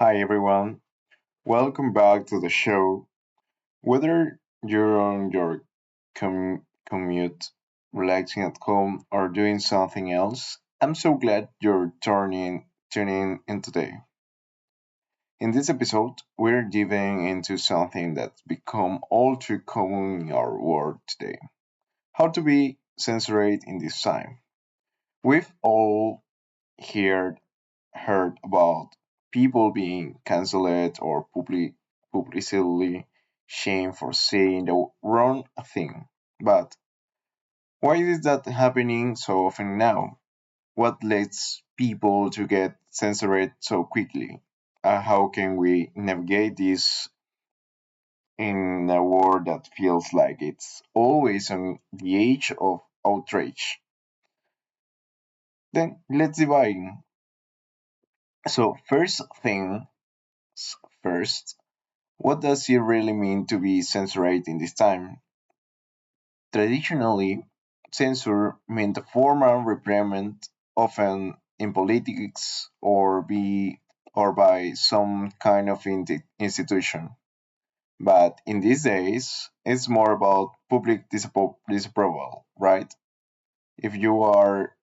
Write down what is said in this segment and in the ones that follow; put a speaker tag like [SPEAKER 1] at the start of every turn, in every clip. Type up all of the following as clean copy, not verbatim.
[SPEAKER 1] Hi everyone, welcome back to the show. Whether you're on your commute, relaxing at home, or doing something else, I'm so glad you're tuning in today. In this episode, we're diving into something that's become all too common in our world today. How to be censored in this time. We've all heard about people being cancelled or publicly shamed for saying the wrong thing. But why is that happening so often now? What leads people to get censored so quickly? How can we navigate this in a world that feels like it's always on the edge of outrage? Then let's divide in. So, first things first, what does it really mean to be censored in this time? Traditionally, censure meant a formal reprimand, often in politics or by some kind of institution. But in these days, it's more about public disapproval, right? If you are,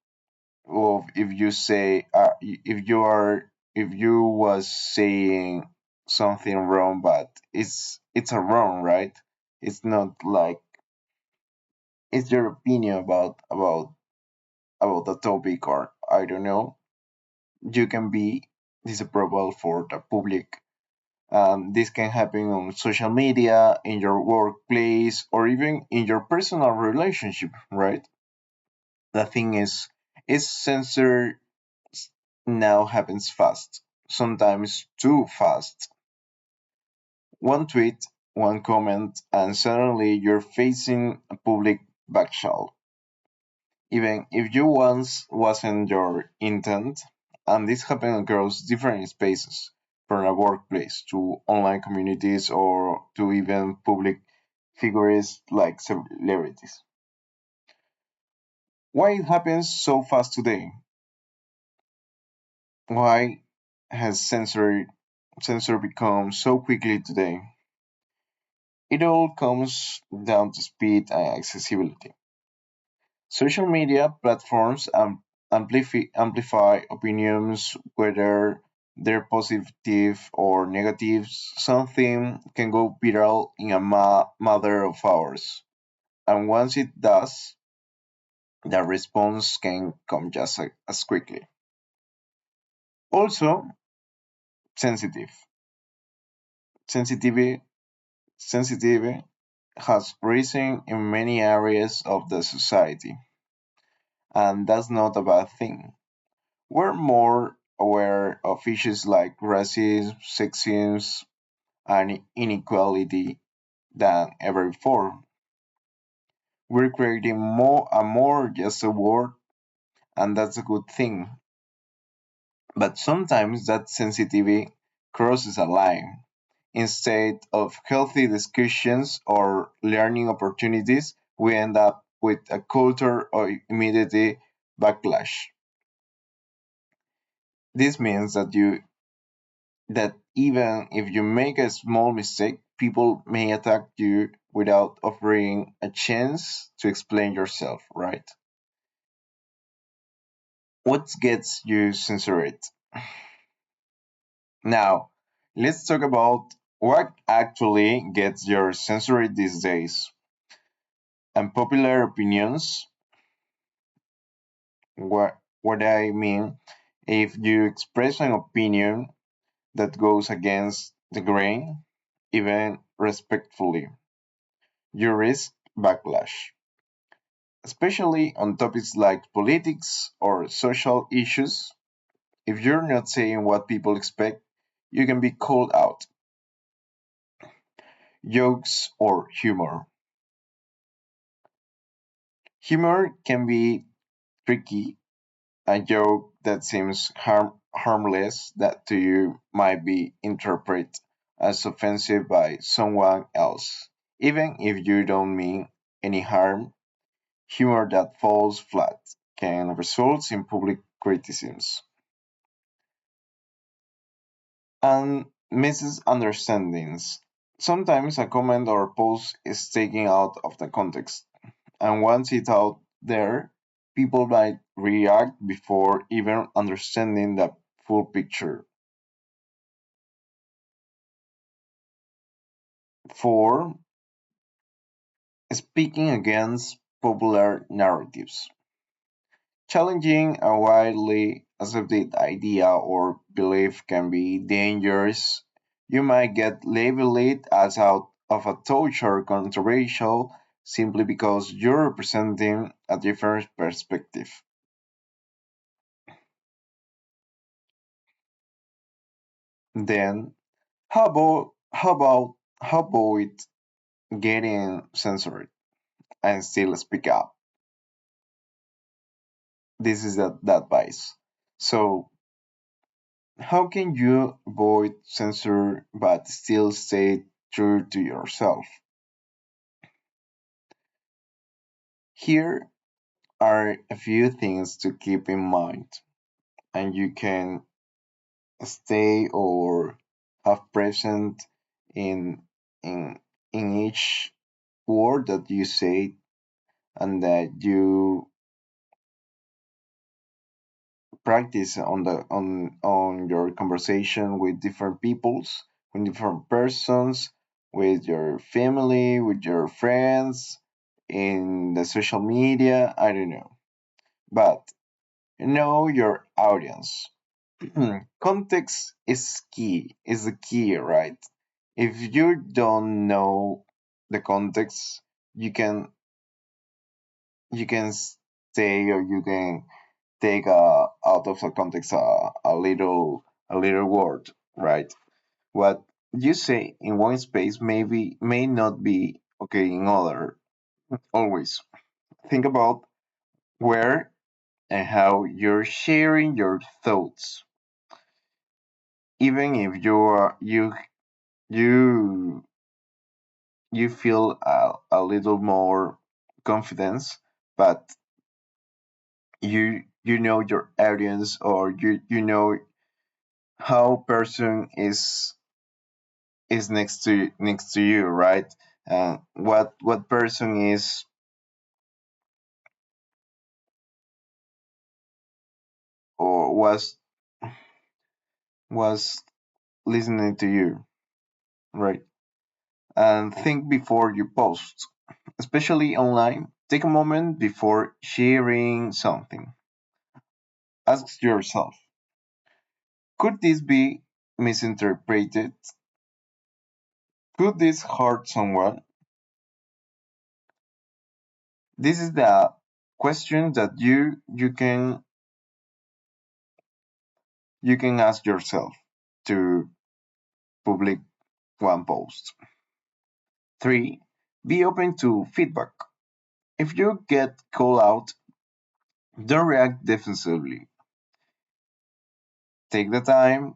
[SPEAKER 1] or if you say, if you was saying something wrong, but it's a wrong, right? It's not like it's your opinion about the topic, or I don't know. You can be disapproval for the public. This can happen on social media, in your workplace, or even in your personal relationship, right? The thing is censor now happens fast, sometimes too fast. One tweet, one comment, and suddenly you're facing a public backlash. Even if you once wasn't your intent, and this happens across different spaces, from a workplace to online communities or to even public figures like celebrities. Why it happens so fast today? Why has censor become so quickly today? It all comes down to speed and accessibility. Social media platforms amplify opinions, whether they're positive or negative. Something can go viral in a matter of hours. And once it does, the response can come just as quickly. Also, sensitive. Sensitivity, sensitivity has risen in many areas of the society, and that's not a bad thing. We're more aware of issues like racism, sexism, and inequality than ever before. We're creating more just a word, and that's a good thing. But sometimes that sensitivity crosses a line. Instead of healthy discussions or learning opportunities, we end up with a culture of immediate backlash. This means that even if you make a small mistake, people may attack you without offering a chance to explain yourself, right? What gets you censored? Now, let's talk about what actually gets your censored these days. Unpopular opinions, what I mean, if you express an opinion that goes against the grain, even respectfully, you risk backlash, especially on topics like politics or social issues. If you're not saying what people expect, you can be called out. Jokes or humor. Humor can be tricky. A joke that seems harmless that to you might be interpreted as offensive by someone else. Even if you don't mean any harm, humor that falls flat can result in public criticisms. And misunderstandings. Sometimes a comment or post is taken out of the context, and once it's out there, people might react before even understanding the full picture. 4. Speaking against popular narratives. Challenging a widely accepted idea or belief can be dangerous. You might get labeled as out of a touch or controversial simply because you're representing a different perspective. Then, how about getting censored and still speak up? This is that advice. So, how can you avoid censor but still stay true to yourself? Here are a few things to keep in mind, and you can stay or have present in in in each word that you say and that you practice on your conversation with different peoples, with different persons, with your family, with your friends, in the social media. I don't know, but know your audience. Context is key. Is the key, right? If you don't know the context, you can you can stay or you can take out of the context a little word, right? What you say in one space maybe may not be okay in other. Always think about where and how you're sharing your thoughts, even if you you feel a little more confidence, but you know your audience or you know how person is next to you, right? What person is or was listening to you, right? And think before you post, especially online. Take a moment before sharing something. Ask yourself, could this be misinterpreted? Could this hurt someone? This is the question that you can ask yourself to public one post. 3. Be open to feedback. If you get called out, don't react defensively. Take the time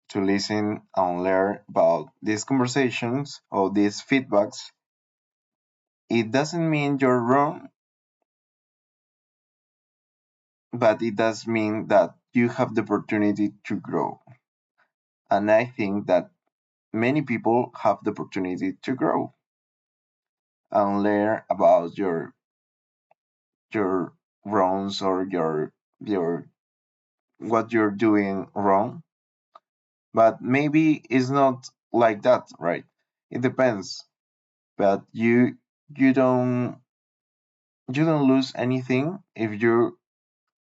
[SPEAKER 1] to listen and learn about these conversations or these feedbacks. It doesn't mean you're wrong, but it does mean that you have the opportunity to grow. And I think that many people have the opportunity to grow and learn about your wrongs or your what you're doing wrong. But maybe it's not like that, right? It depends. But you don't you don't lose anything if you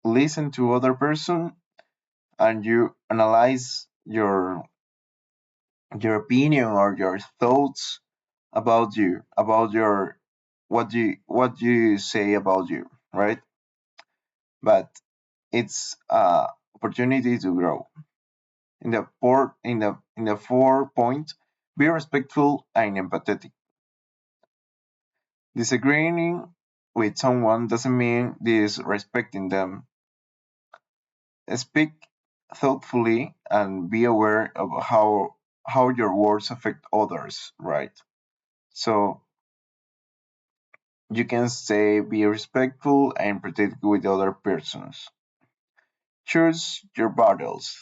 [SPEAKER 1] listen to other person and you analyze your opinion or your thoughts about you, about your what you say about you, right? But it's opportunity to grow. In the 4 point, be respectful and empathetic. Disagreeing with someone doesn't mean disrespecting them. Speak thoughtfully and be aware of how your words affect others, right? So you can say be respectful and protect with other persons. Choose your battles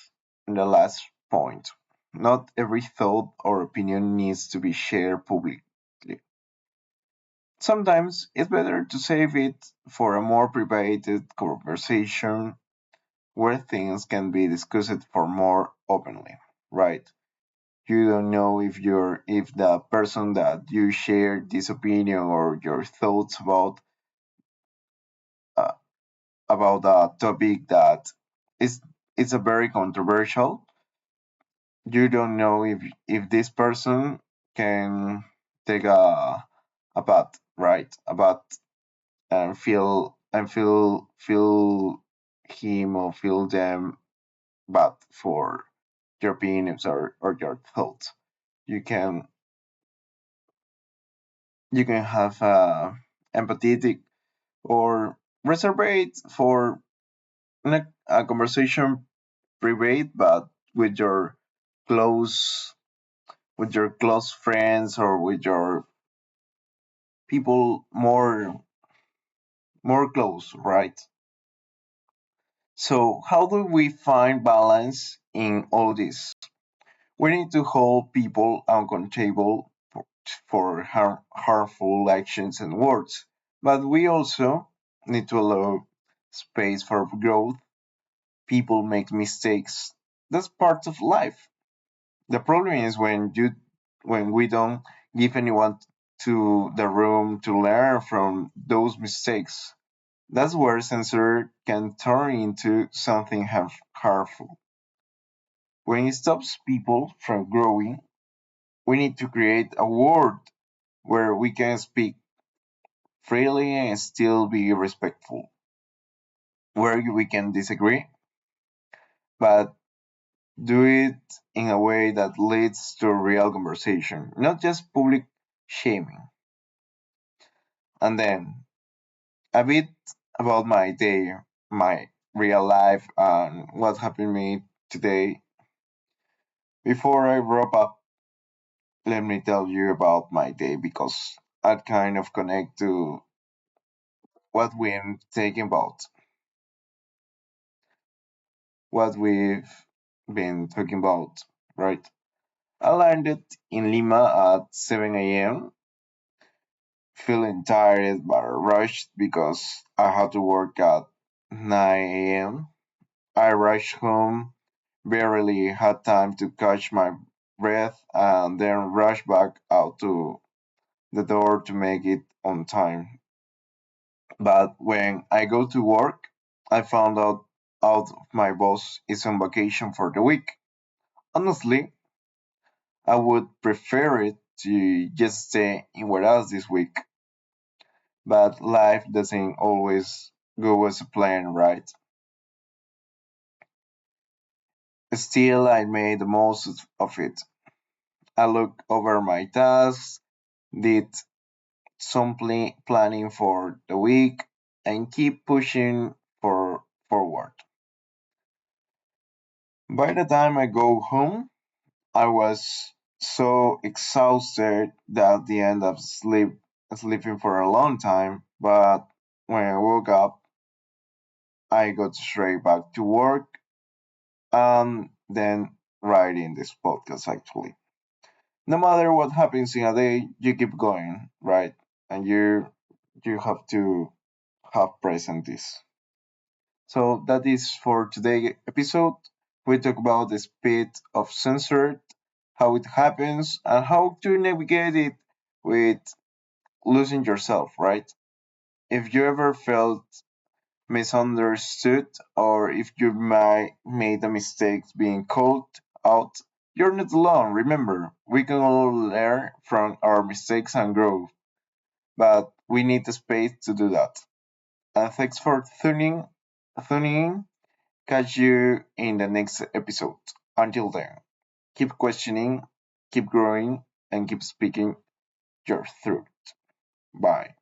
[SPEAKER 1] in the last point. Not every thought or opinion needs to be shared publicly. Sometimes it's better to save it for a more private conversation where things can be discussed for more openly, right? You don't know if the person that you share this opinion or your thoughts uh, about a topic that is it's a very controversial. You don't know if this person can take a bath, right? A bath and feel him or feel them bad for your opinions or your thoughts. You can you can have empathetic or reserve for a conversation private, but with your close with your close friends or with your people more close, right? So how do we find balance in all this? We need to hold people accountable for harmful actions and words, but we also need to allow space for growth. People make mistakes. That's part of life. The problem is when we don't give anyone to the room to learn from those mistakes. That's where censor can turn into something harmful. When it stops people from growing, we need to create a world where we can speak freely and still be respectful, where we can disagree, but do it in a way that leads to real conversation, not just public shaming. And then a bit about my day, my real life, and what happened to me today. Before I wrap up, let me tell you about my day because I kind of connect to what we're talking about, what we've been talking about, right? I landed in Lima at 7 a.m., feeling tired but rushed because I had to work at 9 a.m. I rushed home, barely had time to catch my breath, and then rushed back out to the door to make it on time. But when I go to work, I found out my boss is on vacation for the week. Honestly, I would prefer it to just stay in Whereas this week, but life doesn't always go as a plan, right? Still, I made the most of it. I looked over my tasks, did some planning for the week, and keep pushing forward. By the time I go home, I was so exhausted that I ended up sleeping for a long time. But when I woke up, I got straight back to work and then writing this podcast actually. No matter what happens in a day, you keep going, right? And you have to have present this. So that is for today's episode. We talk about the speed of censored, how it happens, and how to navigate it with losing yourself, right? If you ever felt misunderstood or if you might made a mistake being called out, you're not alone. Remember, we can all learn from our mistakes and grow, but we need the space to do that. And thanks for tuning in. Catch you in the next episode. Until then, keep questioning, keep growing, and keep speaking your truth. Bye.